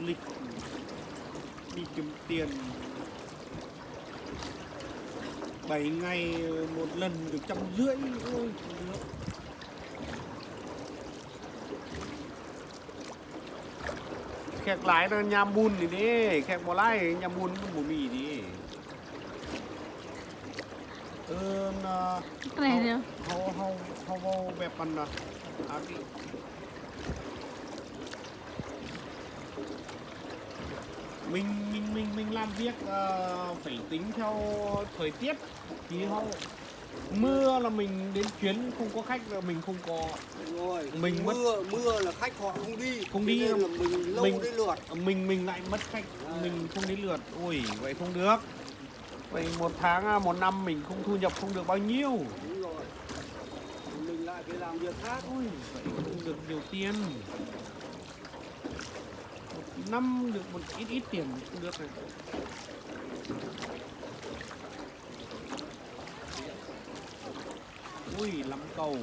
lịch đi kiếm tiền 7 ngày một lần được 150. Ôi nước. Khẹt lái nó nhà bùn đi đi, khẹt bỏ lái nhà bùn bù mì đi. Này nè. How weapon à? Mình làm việc phải tính theo thời tiết, khí hậu. Mưa là mình đến chuyến không có khách là mình không có. Rồi, Mình mưa là khách họ không đi là mình lâu đến lượt. Mình lại mất khách, mình không đến lượt. Ôi vậy không được. Vậy một tháng một năm mình không thu nhập không được bao nhiêu. Đúng rồi. Mình lại phải làm việc khác. Ôi vậy không được nhiều tiền. Một năm được một ít tiền không được này. Ui lắm cầu.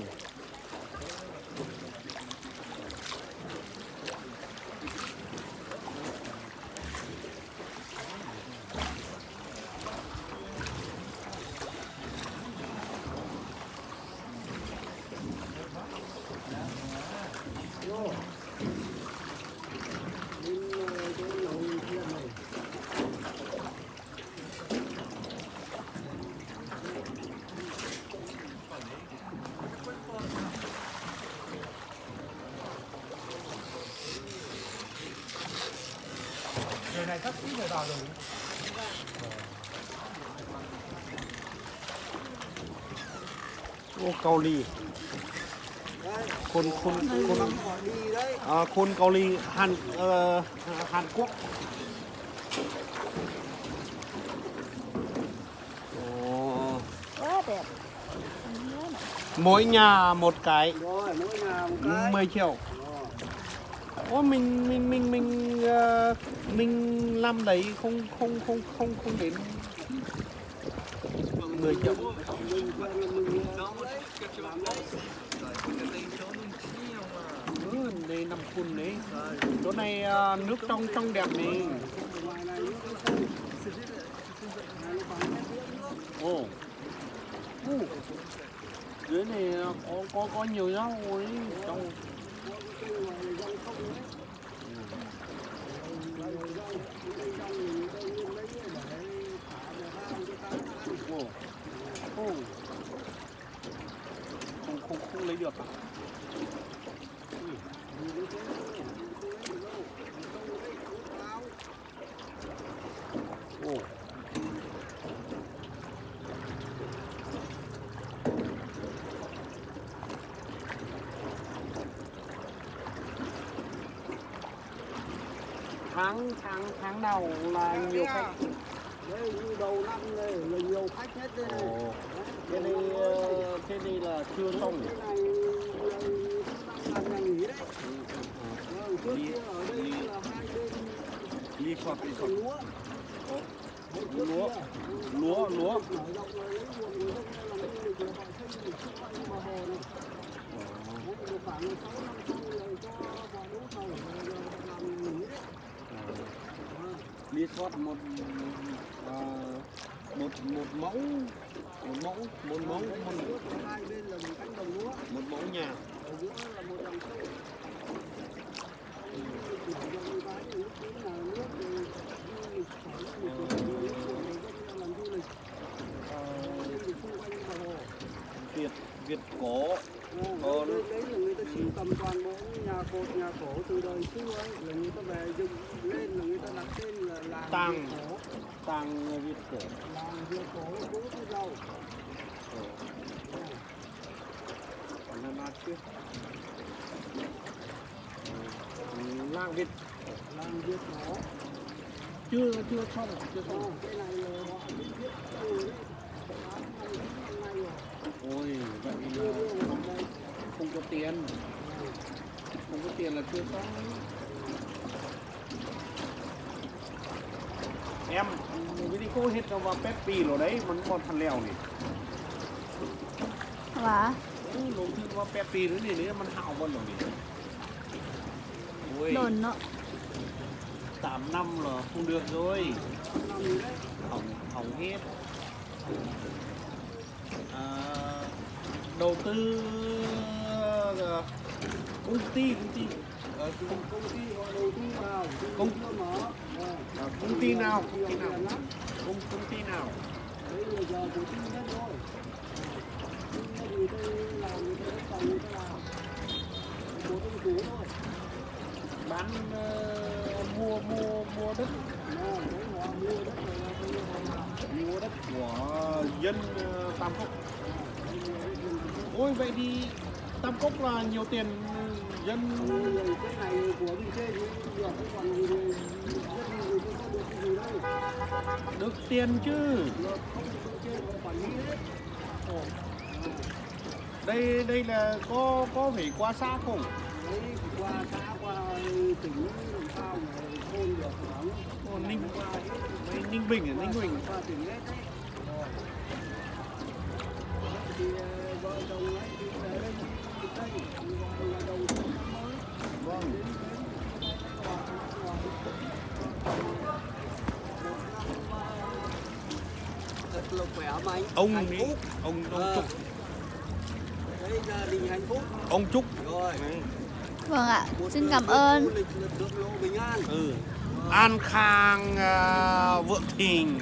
Người này chắc cũng phải vào rồi. Ô cầu ly. Khôn cầu ly Hàn Quốc. Ồ. Quá đẹp. Mỗi nhà một cái. Rồi, mỗi nhà một cái. 10 triệu. Ô mình làm đấy không đến 10 triệu. Đây 5 khuôn đấy. Chỗ này nước trong đẹp này. Ồ. Dưới này có nhiều rau ấy trong. Không lấy được à? Ồ. Tháng nào là nhiều khách. Đây như đầu năm này là nhiều khách nhất đây này. Ồ. Cái này là chưa xong. Cái này là nhà nghỉ đấy. Trước kia ở đây là hai bên Ly phật lúa. Lúa. Ly phật một Hai bên là một cánh đồng lúa. một mẫu nhà. Ở giữa là một dòng sông. Việt cổ. Đấy là người ta sưu tầm toàn bộ nhà cổ từ đời xưa ấy, là người ta về dựng lên là người ta đặt tên là làng Tàng Việt cổ. Làng Việt cổ Vũ Thị Dầu. Còn là ba trước. Làng Việt Cổ. chưa xong. Cái này là họ viết từ đấy. Năm nay rồi. Ôi vậy là không có tiền. Không có tiền là chưa xong. Em cái đi cô hết vào Pepsi rồi đấy, vẫn còn thằng lèo này. Hả? Lộn thương vào Pepsi nữa này, nó hào vẫn rồi này. Ôi. Đồn nó. 8 năm là không được rồi. Năm gì đấy. Hỏng hết. Đầu tư công ty Công ty gọi đầu tư vào, Công- chưa mở. công ty nào Nhiều tiền lắm. công ty nào Đấy là giờ của tư hết rồi. Tư thì tôi làm người ta đất phòng người ta làm. Của ông chủ thôi. bán mua đất Đấy họ mua đất này là tôi họ làm. mua đất của dân Tam Cốc. Ôi vậy thì Tam Cốc là nhiều tiền dân. Cái này của bên trên thì giờ không còn gì thì rất nhiều người không có được cái gì đâu. Được tiền chứ. Giờ không được bên trên họ quản lý hết. Đây là có phải qua xã không? Đấy qua xã qua tỉnh làm sao mà thôn được hưởng. Ninh Qua hết. Ninh Bình à, Ninh Bình. Qua tỉnh hết đấy. Rồi. Thì vợ chồng ấy thì về đây thì đây gọi là đầu tư năm mới. Vâng. Thật là khỏe mạnh. Ông hạnh ấy, phúc. ông Ờ. Trúc, Đấy gia đình hạnh phúc. ông Trúc. Rồi. Vâng ạ, Một xin lần cảm đi ơn. du lịch là thượng lộ bình an. Ừ. An Khang Vượng Thìn.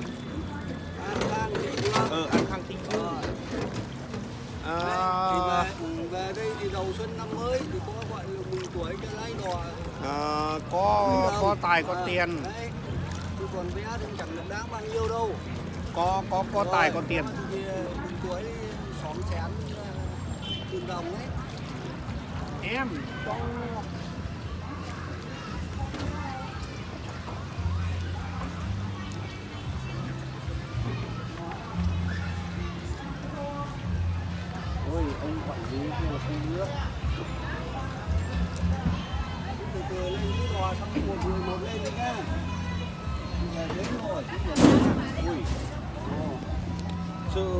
An khang thịnh vượng. An Khang Thịnh Vượng. Rồi. À, Đấy, thì về đây thì đầu xuân năm mới thì có gọi là mừng tuổi cho lái đò. có tài có tiền. Đấy. Chứ còn vé thì chẳng được đáng bao nhiêu đâu. Có tài có tiền. Thì mừng tuổi xóm xén tiền đồng đấy. Em có ôi ông quản lý như là không nước. Từ từ lên cái đò xong một lên đi nha. Về đến rồi. Ui. Sự